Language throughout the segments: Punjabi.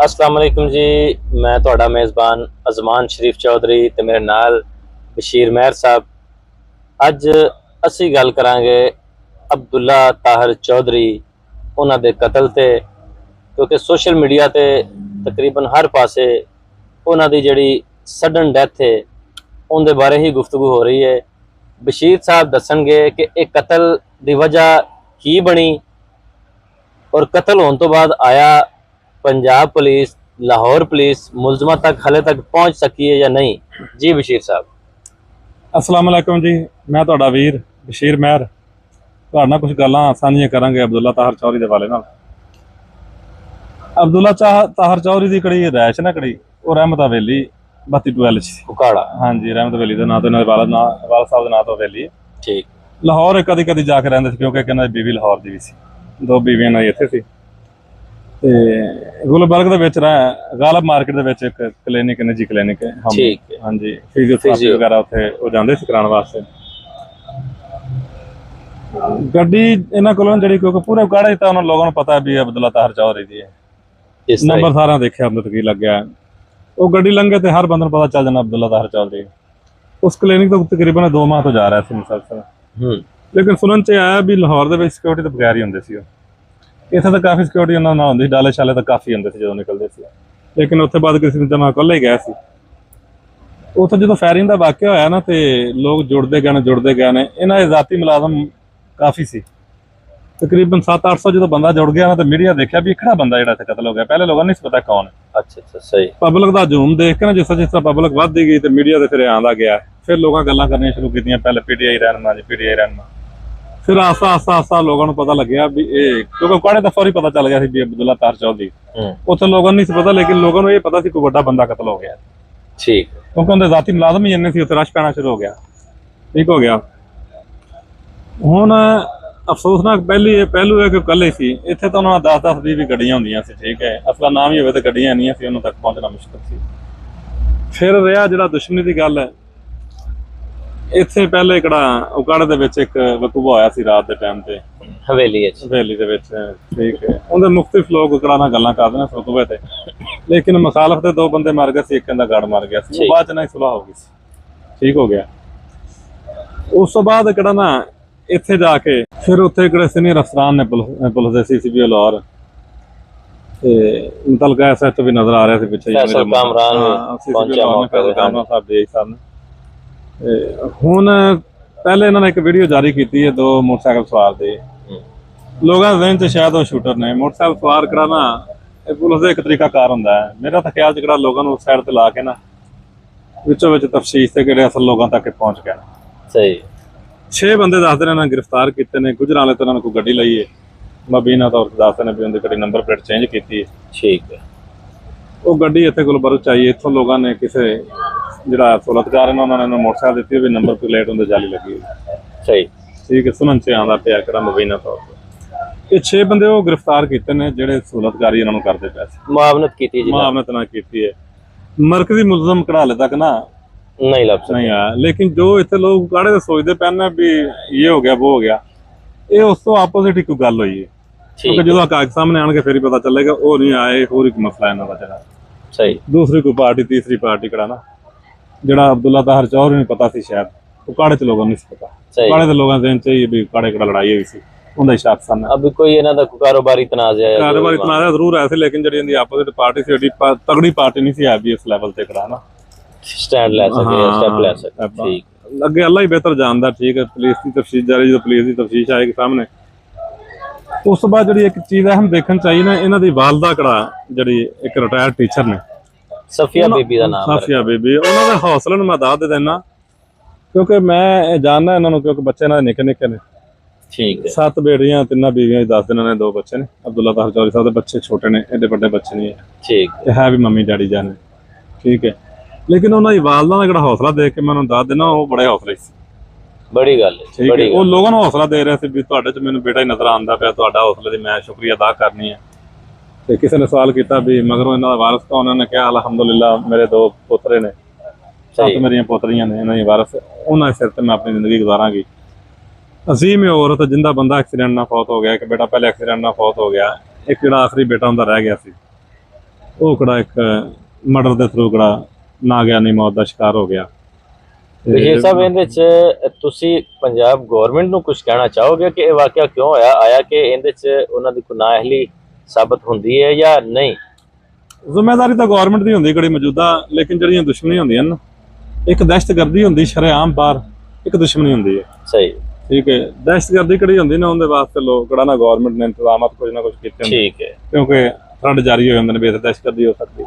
अस्सलाम वालेकुम जी। मैं ਤੁਹਾਡਾ मेज़बान अज़मान शरीफ चौधरी ਤੇ ਮੇਰੇ ਨਾਲ ਬਸ਼ੀਰ ਮਹਿਰ ਸਾਹਿਬ। ਅੱਜ ਅਸੀਂ ਗੱਲ ਕਰਾਂਗੇ ਅਬਦੁੱਲਾ ਤਾਹਿਰ ਚੌਧਰੀ ਉਹਨਾਂ ਦੇ ਕਤਲ ਤੇ, ਕਿਉਂਕਿ ਸੋਸ਼ਲ ਮੀਡੀਆ ਤੇ ਤਕਰੀਬਨ ਹਰ ਪਾਸੇ ਉਹਨਾਂ ਦੀ ਜਿਹੜੀ ਸਡਨ ਡੈਥ ਹੈ ਉਹਦੇ ਬਾਰੇ ਹੀ ਗੁਫ਼ਤਗੂ ਹੋ ਰਹੀ ਹੈ। ਬਸ਼ੀਰ ਸਾਹਿਬ ਦੱਸਣਗੇ ਕਿ ਇਹ ਕਤਲ ਦੀ ਵਜ੍ਹਾ ਕੀ ਬਣੀ और कतल होने तो बाद आया पंजाब पुलिस, लाहौर पुलिस मुलजमा तक हाले तक पहुँच सकी है या नहीं। जी बशीर साहब अस्सलाम वालेकुम जी। मैं ਤੁਹਾਡਾ ਵੀਰ ਬਸ਼ੀਰ ਮਹਿਰ ਤੁਹਾਡੇ ਨਾਲ ਕੁਝ ਗੱਲਾਂ ਸਾਂਝੀਆਂ ਕਰਾਂਗੇ ਅਬਦੁੱਲਾ ਤਾਹਿਰ ਚੌਧਰੀ ਦੇ ਵਾਲੇ ਨਾਲ। ਅਬਦੁੱਲਾ ਤਾਹਿਰ ਚੌਧਰੀ ਦੀ ਕੜੀ ਰੈਸ਼ ਨਾ ਕੜੀ ਉਹ ਰਹਿਮਤ ਹਵੇਲੀ 32 ਚ ਉਕਾੜਾ। ਹਾਂਜੀ, ਰਹਿਮਤ ਹਵੇਲੀ ਦੇ ਨਾਂ ਤੋਂ ਇਹਨਾਂ ਦੇ ਵਾਲਦ ਸਾਹਿਬ ਦੇ ਨਾਂ ਤੋਂ ਹਵੇਲੀ। ਠੀਕ। ਲਾਹੌਰ ਕਦੀ ਕਦੀ ਜਾ ਕੇ ਰਹਿੰਦੇ ਸੀ ਕਿਉਂਕਿ ਇਹਨਾਂ ਦੀ ਬੀਵੀ ਲਾਹੌਰ ਦੀ ਵੀ ਸੀ, ਦੋ ਬੀਵੀਆਂ ਨਾਲ ਇੱਥੇ ਸੀ। ਤੇ ਗੁਲਬਰਗ ਦੇ ਵਿੱਚ ਗਾਲਬ ਮਾਰਕੀਟ ਦੇ ਵਿੱਚ ਇੱਕ ਕਲੀਨਿਕ ਨਿੱਜੀ ਕਲੀਨਿਕ ਹੈ। ਠੀਕ ਹੈ। ਹਾਂਜੀ, ਫਿਜ਼ੀਓਥੈਰੇਪੀ ਵਗੈਰਾ ਉੱਥੇ ਉਹ ਜਾਂਦੇ ਸੀ ਕਰਾਉਣ ਵਾਸਤੇ। ਗੱਡੀ ਇਹਨਾਂ ਕੋਲੋਂ ਜਿਹੜੀ ਕਿਉਂਕਿ ਪੂਰੇ ਉਕਾੜੇ ਤਾਂ ਉਹਨਾਂ ਲੋਕਾਂ ਨੂੰ ਪਤਾ ਵੀ ਅਬਦੁੱਲਾ ਤਾਹਿਰ ਚੌਧਰੀ ਦੀ ਹੈ, ਨੰਬਰ ਸਾਰਾ ਦੇਖਿਆ ਅੰਦਰ ਕੀ ਲੱਗਿਆ। ਉਹ ਗੱਡੀ ਲੰਘੇ ਤੇ ਹਰ ਬੰਦੇ ਨੂੰ ਪਤਾ ਚੱਲ ਜਾਣਾ ਅਬਦੁੱਲਾ ਤਾਹਿਰ ਚੌਧਰੀ। ਉਸ ਕਲੀਨਿਕ ਤੋਂ ਤਕਰੀਬਨ 2 ਮਾਹ ਤੋਂ ਜਾ ਰਿਹਾ ਸੀ ਮੁਸਲਸਲ। ਲੇਕਿਨ ਸੁਣਨ 'ਚ ਆਇਆ ਵੀ ਲਾਹੌਰ ਦੇ ਵਿੱਚ ਸਿਕਿਉਰਿਟੀ ਤੋਂ ਬਗੈਰ ਹੀ ਹੁੰਦੇ ਸੀ ਉਹ। ਇੱਥੇ ਤਾਂ ਕਾਫੀ ਸਿਕਿਉਰਿਟੀ ਉਹਨਾਂ ਨਾਲ ਹੁੰਦੀ ਸੀ, ਡਾਲੇ ਸ਼ਾਲੇ ਤਾਂ ਕਾਫੀ ਹੁੰਦੇ ਸੀ ਜਦੋਂ ਨਿਕਲਦੇ ਸੀ। ਲੇਕਿਨ ਉੱਥੇ ਬਾਅਦ ਕਿਸੇ ਦਿਨ ਮੈਂ ਇਕੱਲੇ ਹੀ ਗਿਆ ਸੀ। ਉੱਥੇ ਜਦੋਂ ਫਾਇਰਿੰਗ ਦਾ ਵਾਕਿਆ ਹੋਇਆ ਨਾ ਤੇ ਲੋਕ ਜੁੜਦੇ ਗਏ ਨੇ। ਇਹਨਾਂ ਦੇ ਜ਼ਾਤੀ ਮੁਲਾਜ਼ਮ ਕਾਫੀ ਸੀ, ਤਕਰੀਬਨ 700-800 ਜਦੋਂ ਬੰਦਾ ਜੁੜ ਗਿਆ ਨਾ ਤੇ ਮੀਡੀਆ ਦੇਖਿਆ ਵੀ ਕਿਹੜਾ ਬੰਦਾ ਜਿਹੜਾ ਇੱਥੇ ਕਤਲ ਹੋ ਗਿਆ। ਪਹਿਲੇ ਲੋਕਾਂ ਨੂੰ ਨਹੀਂ ਪਤਾ ਕੌਣ ਹੈ। ਅੱਛਾ ਸਹੀ। ਪਬਲਿਕ ਦਾ ਹਜੂਮ ਦੇਖ ਕੇ ਨਾ ਜਿਸ ਤਰ੍ਹਾਂ ਪਬਲਿਕ ਵੱਧਦੀ ਗਈ ਤੇ ਮੀਡੀਆ ਤੇ ਫਿਰ ਆਉਂਦਾ ਗਿਆ। ਫਿਰ ਲੋਕਾਂ ਗੱਲਾਂ ਕਰਨੀਆਂ ਸ਼ੁਰੂ ਕੀਤੀਆਂ, ਪਹਿਲੇ ਪੀਟੀਆਈ ਰਹਿਨੁਮਾ ਜੀ, ਪੀਟੀਆਈ ਰਹਿਨੁਮਾ। ਫਿਰ ਆਸਤਾ ਲੋਕਾਂ ਨੂੰ ਪਤਾ ਲੱਗਿਆ ਵੀ ਇਹ, ਕਿਉਂਕਿ ਕਾੜੇ ਦਾ ਫੌਰੀ ਪਤਾ ਚੱਲ ਗਿਆ ਸੀ ਵੀ ਅਬਦੁੱਲਾ ਤਾਹਿਰ ਚੌਧਰੀ। ਉੱਥੇ ਲੋਕਾਂ ਨੂੰ ਨਹੀਂ ਸੀ ਪਤਾ, ਲੇਕਿਨ ਲੋਕਾਂ ਨੂੰ ਇਹ ਪਤਾ ਸੀ ਕੋਈ ਵੱਡਾ ਬੰਦਾ ਕਤਲ ਹੋ ਗਿਆ। ਠੀਕ। ਕਿਉਂਕਿ ਉਹਦੇ ਜ਼ਾਤੀ ਮੁਲਾਜ਼ਮ ਹੀ ਇੰਨੇ ਸੀ, ਉੱਥੇ ਰਸ਼ ਪੈਣਾ ਸ਼ੁਰੂ ਹੋ ਗਿਆ। ਠੀਕ ਹੋ ਗਿਆ। ਹੁਣ ਅਫਸੋਸਨਾਕ ਪਹਿਲੂ ਹੈ ਕਿ ਇਕੱਲੇ ਸੀ ਇੱਥੇ, ਤਾਂ ਉਹਨਾਂ ਨਾਲ 10-10, 20 ਗੱਡੀਆਂ ਹੁੰਦੀਆਂ ਸੀ। ਠੀਕ ਹੈ, ਅਸਲਾ ਨਾਮ ਹੀ ਹੋਵੇ ਤਾਂ ਗੱਡੀਆਂ ਨਹੀਂ ਸੀ, ਉਹਨਾਂ ਤੱਕ ਪਹੁੰਚਣਾ ਮੁਸ਼ਕਲ ਸੀ। ਫਿਰ ਰਿਹਾ ਜਿਹੜਾ ਦੁਸ਼ਮਣੀ ਦੀ ਗੱਲ ਹੈ। ਇੱਥੇ ਪਹਿਲੇ ਉਕਾੜੇ ਦੇ ਵਿੱਚ ਇੱਕ ਵਕੂਆ ਹੋਇਆ ਸੀ ਰਾਤ ਦੇ ਟਾਈਮ ਤੇ ਹਵੇਲੀ ਦੇ ਵਿੱਚ। ਠੀਕ ਹੈ, ਉਹਦੇ ਮੁਖਤਲਿਫ ਲੋਕ ਉਕਾੜਾ ਨਾਲ ਗੱਲਾਂ ਕਰਦੇ ਨੇ ਵਕੂਏ ਤੇ, ਲੇਕਿਨ ਮੁਖਾਲਫ ਦੇ 2 ਬੰਦੇ ਮਰ ਗਏ ਸੀ, ਇੱਕ ਦਾ ਗੜ ਮਰ ਗਿਆ ਸੀ। ਬਾਅਦ ਚ ਨਾ ਸੁਲਾਹ ਹੋ ਗਈ ਸੀ, ਠੀਕ ਹੋ ਗਿਆ। ਉਸ ਤੋਂ ਬਾਅਦ ਇੱਥੇ ਜਾ ਕੇ ਫਿਰ ਉੱਥੇ ਸੀਨੀਅਰ ਅਫਸਰਾਨ ਨੇ ਪੁਲਿਸ ਦੇ CCP ਲਾਹੌਰ ਤੇ ਮੁਤਲਕਾ SHO ਵੀ ਨਜ਼ਰ ਆ ਰਿਹਾ ਸੀ ਪਿੱਛੇ। ਹੁਣ ਪਹਿਲੇ ਇਹਨਾਂ ਨੇ ਇੱਕ ਵੀਡੀਓ ਜਾਰੀ ਕੀਤੀ ਹੈ 2 ਮੋਟਰਸਾਈਕਲ ਸਵਾਰ ਦੇ। ਲੋਕਾਂ ਦੇ ਚ ਸ਼ਾਇਦ ਉਹ ਸ਼ੂਟਰ ਨੇ। ਮੋਟਰਸਾਈਕਲ ਸਵਾਰ ਇਹ ਪੁਲਿਸ ਦਾ ਇੱਕ ਤਰੀਕਾ ਕਾਰ ਹੁੰਦਾ ਹੈ। ਮੇਰਾ ਤਾਂ ਖਿਆਲ ਚ ਲੋਕਾਂ ਨੂੰ ਸਾਈਡ ਤੇ ਲਾ ਕੇ ਨਾ ਵਿੱਚੋਂ ਵਿੱਚ ਤਫਸੀਸ਼ ਤੇ ਕਿਹੜੇ ਅਸਲ ਲੋਕਾਂ ਤੱਕ ਪਹੁੰਚ ਗਿਆ। ਸਹੀ। 6 ਬੰਦੇ ਦੱਸਦੇ ਨੇ ਇਹਨਾਂ ਗ੍ਰਿਫਤਾਰ ਕੀਤੇ ਨੇ। ਗੁਜਰਾਂਵਾਲੇ ਤੋਂ ਇਹਨਾਂ ਨੇ ਕੋਈ ਗੱਡੀ ਲਈ ਹੈ, ਮਬੀਨਾ ਤੌਰ ਤੇ ਦੱਸਦੇ ਨੇ ਵੀ ਉਹਦੀ ਗੱਡੀ ਨੰਬਰ ਪਲੇਟ ਚੇਂਜ ਕੀਤੀ ਹੈ। ਠੀਕ ਹੈ। ਉਹ ਗੱਡੀ ਇੱਥੇ ਗੁਲਬਰਗ ਚ ਆਈ। ਇੱਥੋਂ ਲੋਕਾਂ ਨੇ ਕਿਸੇ ਜਿਹੜਾ ਸਹੂਲਤਕਾਰ ਇਹਨਾਂ ਉਹਨਾਂ ਨੇ ਮੋਟਰਸਾਈਕਲ ਦਿੱਤੀ ਵੀ ਨੰਬਰ ਪਲੇਟ ਉਹਦੇ ਜਾਲੀ ਲੱਗੀ ਹੋਈ। ਸਹੀ। ਠੀਕ ਹੈ। ਸੁਣਨ 'ਚ ਆਉਂਦਾ ਪਿਆ ਕਿਹੜਾ ਮਬੀਨਾ ਤੌਰ ਤੇ ਇਹ 6 ਬੰਦੇ ਉਹ ਗ੍ਰਿਫਤਾਰ ਕੀਤੇ ਨੇ ਜਿਹੜੇ ਸਹੂਲਤਕਾਰੀ ਇਹਨਾਂ ਨੂੰ ਕਰਦੇ ਪਏ ਸੀ। ਮੁਆਵਨਤ ਨਾ ਕੀਤੀ ਹੈ। ਮਰਕਜ਼ੀ ਮੁਲਜ਼ਮ ਕਿਹੜਾ ਹਾਲੇ ਤੱਕ ਨਹੀਂ ਆਇਆ। ਲੇਕਿਨ ਜੋ ਇੱਥੇ ਲੋਕ ਕਾੜੇ ਸੋਚਦੇ ਪਏ ਨੇ ਵੀ ਇਹ ਹੋ ਗਿਆ ਉਹ ਹੋ ਗਿਆ, ਇਹ ਉਸ ਤੋਂ ਆਪੋਜ਼ਿਟ ਹੀ ਕੋਈ ਗੱਲ ਹੋਈ ਹੈ। ਕਿਉਂਕਿ ਜਦੋਂ ਹਕਾਇਕ ਸਾਹਮਣੇ ਆਉਣਗੇ ਫਿਰ ਹੀ ਪਤਾ ਚੱਲੇਗਾ। ਉਹ ਨਹੀਂ ਆਏ, ਹੋਰ ਇੱਕ ਮਸਲਾ ਇਹਨਾਂ ਦਾ ਜਿਹੜਾ ਸਹੀ ਦੂਸਰੀ ਕੋਈ ਪਾਰਟੀ ਤੀਸਰੀ ਪਾਰਟੀ ਜਿਹੜਾ ਅਬਦੁੱਲਾ ਤਾਹਿਰ ਚੌਧਰੀ ਨੂੰ ਪਤਾ ਸੀ, ਸ਼ਾਇਦ ਉਹ ਕਾੜੇ ਚ ਲੋਕਾਂ ਨੂੰ ਨਹੀਂ ਪਤਾ। ਕਾੜੇ ਦੇ ਲੋਕਾਂ ਦੇ ਚ ਵੀ ਕਾੜੇ ਲੜਾਈ ਹੋਈ ਸੀ, ਉਹਦਾ ਸ਼ੱਕ ਸਨ। ਅਬ ਕੋਈ ਇਹਨਾਂ ਦਾ ਕਾਰੋਬਾਰੀ ਤਨਾਜ਼ਾ ਜ਼ਰੂਰ ਹੈ ਸੀ, ਲੇਕਿਨ ਜਿਹੜੀ ਇਹਦੀ ਆਪੋਜ਼ਿਟ ਪਾਰਟੀ ਸੀ, ਤਗੜੀ ਪਾਰਟੀ ਨਹੀਂ ਸੀ ਹੈ ਵੀ ਇਸ ਲੈਵਲ ਤੇ ਸਟੈਂਡ ਲੈ ਸਕੇ। ਠੀਕ। ਅੱਗੇ ਅੱਲਾ ਹੀ ਬਿਹਤਰ ਜਾਣਦਾ। ਠੀਕ ਹੈ। ਪੁਲਿਸ ਦੀ ਤਫਤੀਸ਼ ਜਾਰੀ, ਜਦੋਂ ਪੁਲਿਸ ਦੀ ਤਫਤੀਸ਼ ਆਏਗੀ ਸਾਹਮਣੇ ਉਸ ਤੋਂ ਬਾਅਦ ਜਿਹੜੀ ਇੱਕ ਚੀਜ਼ ਅਹਿਮ ਦੇਖਣ ਚਾਹੀਏ ਨਾ, ਇਹਨਾਂ ਦੀ ਵਾਲਦਾ ਜਿਹੜੀ ਇੱਕ ਰਿਟਾਇਰਡ ਟੀਚਰ ਨੇ, ਸਫੀਆ ਬੀਬੀ ਦਾ ਨਾਮ। ਸਫੀਆ ਬੀਬੀ। ਉਹਨਾਂ ਦੇ ਹੌਸਲੇ ਨੂੰ ਮੈਂ ਦਾਅ ਦੇ ਦਿੰਦਾ ਕਿਉਂਕਿ ਮੈਂ ਜਾਣਦਾ ਇਹਨਾਂ ਨੂੰ, ਕਿਉਂਕਿ ਬੱਚੇ ਇਹਨਾਂ ਦੇ ਨਿੱਕੇ ਨੇ। ਠੀਕ ਹੈ। 7 ਬੇਟੀਆਂ 3 ਬੀਵੀਆਂ, 10 ਦਿਨਾਂ ਨੇ 2 ਬੱਚੇ ਨੇ। ਅਬਦੁੱਲਾ ਤਾਹਿਰ ਚੌਧਰੀ ਸਾਹਿਬ ਦੇ ਬੱਚੇ ਛੋਟੇ ਨੇ, ਐਡੇ ਵੱਡੇ ਬੱਚੇ ਨਹੀਂ ਹੈ। ਠੀਕ ਹੈ ਵੀ ਮੰਮੀ ਡੈਡੀ ਜਾਨੇ। ਠੀਕ ਹੈ। ਲੇਕਿਨ ਉਹਨਾਂ ਦੀ ਵਾਲਦਾ ਦਾ ਜਿਹੜਾ ਹੌਸਲਾ ਦੇਖ ਕੇ ਮੈਂ ਉਹਨਾਂ ਦੱਸ ਦੇਣਾ, ਉਹ ਬੜੇ ਹੌਸਲੇ ਸੀ। ਬੜੀ ਗੱਲ ਹੈ। ਠੀਕ ਹੈ। ਉਹ ਲੋਕਾਂ ਨੂੰ ਹੌਸਲਾ ਦੇ ਰਿਹਾ ਸੀ ਵੀ ਤੁਹਾਡੇ ਚ ਮੈਨੂੰ ਬੇਟਾ ਹੀ ਨਜ਼ਰ ਆਉਂਦਾ ਪਿਆ, ਤੁਹਾਡਾ ਹੌਸਲੇ ਦੀ ਮੈਂ ਸ਼ੁਕਰੀਆ ਅਦਾ ਕਰਨੀ ਹੈ। ਤੇ ਕਿਸੇ ਨੇ ਸਵਾਲ ਕੀਤਾ ਵੀ ਮਗਰੋਂ ਇਹਨਾਂ ਦਾ ਵਾਰਿਸ ਕੌਣ? ਉਹਨਾਂ ਨੇ ਕਿਹਾ ਅਲਹਮਦੁਲਿਲਾ ਮੇਰੇ 2 ਪੋਤਰੇ ਨੇ, 7 ਮੇਰੀਆਂ ਪੋਤਰੀਆਂ ਨੇ, ਇਹਨਾਂ ਦੀ ਵਾਰਿਸ ਉਹਨਾਂ ਦੇ ਸਿਰ ਤੇ ਮੈਂ ਆਪਣੀ ਜ਼ਿੰਦਗੀ ਗੁਜ਼ਾਰਾਂਗੀ। ਅਸੀਮ ਔਰਤ ਜਿੰਦਾ ਬੰਦਾ ਐਕਸੀਡੈਂਟ ਨਾਲ ਫੌਤ ਹੋ ਗਿਆ, ਇੱਕ ਬੇਟਾ ਪਹਿਲੇ ਐਕਸੀਡੈਂਟ ਨਾਲ ਫੌਤ ਹੋ ਗਿਆ, ਇੱਕ ਜਿਹੜਾ ਆਖਰੀ ਬੇਟਾ ਹੁੰਦਾ ਰਹਿ ਗਿਆ ਸੀ। ਉਹ ਕਿਹੜਾ ਇੱਕ ਮਰਡਰ ਦੇ ਥਰੂ ਕਿਹੜਾ ਨਾਗਿਆਨੀ ਮੌਤ ਦਾ ਸ਼ਿਕਾਰ ਹੋ ਗਿਆ। ਤੇ ਬਸ਼ੀਰ ਸਾਹਿਬ, ਇਹਦੇ ਚ ਤੁਸੀਂ ਪੰਜਾਬ ਗਵਰਨਮੈਂਟ ਨੂੰ ਕੁਝ ਕਹਿਣਾ ਚਾਹੋਗੇ ਕਿ ਇਹ ਵਾਕਿਆ ਕਿਉਂ ਹੋਇਆ? ਆਇਆ ਕਿ ਇਹਦੇ ਚ ਉਹਨਾਂ ਦੀ ਗੁਨਾਹਲੀ ਸਾਬਤ ਹੁੰਦੀ ਹੈ ਜਾਂ ਨਹੀਂ? ਜ਼ਿੰਮੇਵਾਰੀ ਤਾਂ ਗਵਰਨਮੈਂਟ ਦੀ ਹੁੰਦੀ ਕਿਹੜੀ ਮੌਜੂਦਾ, ਲੇਕਿਨ ਜਿਹੜੀਆਂ ਦੁਸ਼ਮਣੀਆਂ ਹੁੰਦੀਆਂ ਨਾ, ਇੱਕ ਦਹਿਸ਼ਤਗਰਦੀ ਹੁੰਦੀ ਸ਼ਰੇਆਮ ਬਾਹਰ, ਇੱਕ ਦੁਸ਼ਮਣੀ ਹੁੰਦੀ ਹੈ। ਸਹੀ, ਠੀਕ ਹੈ। ਦਹਿਸ਼ਤਗਰਦੀ ਕਿਹੜੀ ਹੁੰਦੀ ਨਾ, ਉਹਦੇ ਵਾਸਤੇ ਲੋਕ ਕਿਹੜਾ ਨਾ ਗਵਰਨਮੈਂਟ ਨੇ ਇੰਤਜ਼ਾਮਾਤ ਕੁਝ ਨਾ ਕੁਝ ਕੀਤੇ ਹੁੰਦੇ, ਠੀਕ ਹੈ, ਕਿਉਂਕਿ ਫਰੰਟ ਜਾਰੀ ਹੋ ਜਾਂਦੇ ਨੇ ਵੀ ਇੱਥੇ ਦਹਿਸ਼ਤਗਰਦੀ ਹੋ ਸਕਦੀ।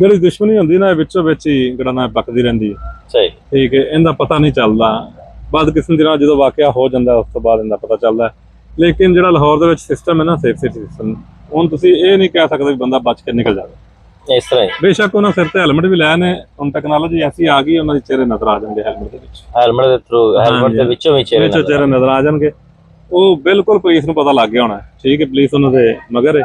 ਜਿਹੜੀ ਦੁਸ਼ਮਣੀ ਹੁੰਦੀ ਨਾ, ਇਹ ਵਿੱਚੋਂ ਵਿੱਚ ਹੀ ਕਿਹੜਾ ਨਾ ਪੱਕਦੀ ਰਹਿੰਦੀ ਹੈ। ਸਹੀ, ਠੀਕ ਹੈ। ਇਹਦਾ ਪਤਾ ਨਹੀਂ ਚੱਲਦਾ, ਬਾਅਦ ਕਿਸੇ ਦਿਨਾਂ ਜਦੋਂ ਵਾਕਿਆ ਹੋ ਜਾਂਦਾ ਉਸ ਤੋਂ ਬਾਅਦ ਇਹਦਾ ਪਤਾ ਚੱਲਦਾ। ਲੇਕਿਨ ਜਿਹੜਾ ਲਾਹੌਰ ਦੇ ਵਿੱਚ ਸਿਸਟਮ ਹੈ ਨਾ, ਸੇਫ ਸਿਸਟਮ, ਹੁਣ ਤੁਸੀਂ ਇਹ ਨਹੀਂ ਕਹਿ ਸਕਦੇ ਵੀ ਬੰਦਾ ਬਚ ਕੇ ਨਿਕਲ ਜਾਵੇ। ਇਸ ਤਰ੍ਹਾਂ ਹੀ ਬੇਸ਼ੱਕ ਉਹਨਾਂ ਸਿਰ ਤੇ ਹੈਲਮਟ ਵੀ ਲੈ ਨੇ, ਹੁਣ ਟੈਕਨੋਲੋਜੀ ਐਸੀ ਆ ਗਈ, ਉਹਨਾਂ ਦੇ ਚਿਹਰੇ ਨਜ਼ਰ ਆ ਜਾਣਗੇ ਹੈਲਮਟ ਦੇ ਵਿੱਚ, ਹੈਲਮਟ ਦੇ ਥਰੂ, ਹੈਲਮਟ ਦੇ ਵਿੱਚੋਂ ਵੀ ਚਿਹਰੇ ਵਿੱਚੋਂ ਚਿਹਰੇ ਨਜ਼ਰ ਆ ਜਾਣਗੇ। ਉਹ ਬਿਲਕੁਲ ਪੁਲਿਸ ਨੂੰ ਪਤਾ ਲੱਗ ਗਿਆ ਹੋਣਾ। ਠੀਕ ਹੈ, ਪੁਲਿਸ ਉਹਨਾਂ ਦੇ ਮਗਰ ਹੈ,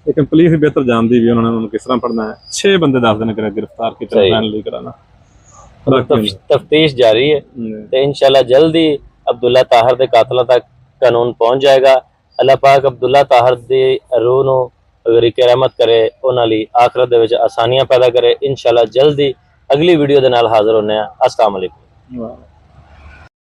ਲੇਕਿਨ ਪੁਲਿਸ ਵੀ ਬਿਹਤਰ ਜਾਣਦੀ ਵੀ ਉਹਨਾਂ ਨੇ ਉਹਨੂੰ ਕਿਸ ਤਰ੍ਹਾਂ ਫੜਨਾ ਹੈ। 6 ਬੰਦੇ ਦੱਸਦੇ ਨੇ ਕਿ ਗ੍ਰਿਫਤਾਰ ਕੀਤਾ, ਫਾਈਨਲੀ ਕਰਾਣਾ। ਤਫਤੀਸ਼ ਜਾਰੀ ਹੈ ਤੇ ਇਨਸ਼ਾਅੱਲਾ ਜਲਦੀ ਅਬਦੁੱਲਾ ਤਾਹਰ ਦੇ ਕਾਤਲਾਂ ਤੱਕ ਕਾਨੂੰਨ ਪਹੁੰਚ ਜਾਏਗਾ। ਅੱਲਾਹ ਪਾਕ ਅਬਦੁੱਲਾ ਤਾਹਰ ਦੀ ਰੂਹ ਨੂੰ ਗਰੀਕ ਰਹਿਮਤ करे, ਉਹਨਾਂ ਲਈ ਆਖਰਤ ਦੇ ਵਿੱਚ ਆਸਾਨੀਆਂ ਪੈਦਾ करे। ਇਨਸ਼ਾਅੱਲਾ ਜਲਦੀ ਅਗਲੀ ਵੀਡੀਓ ਦੇ ਨਾਲ ਹਾਜ਼ਰ ਹੋਣੇ ਆ। अस्सलाम वालेकुम।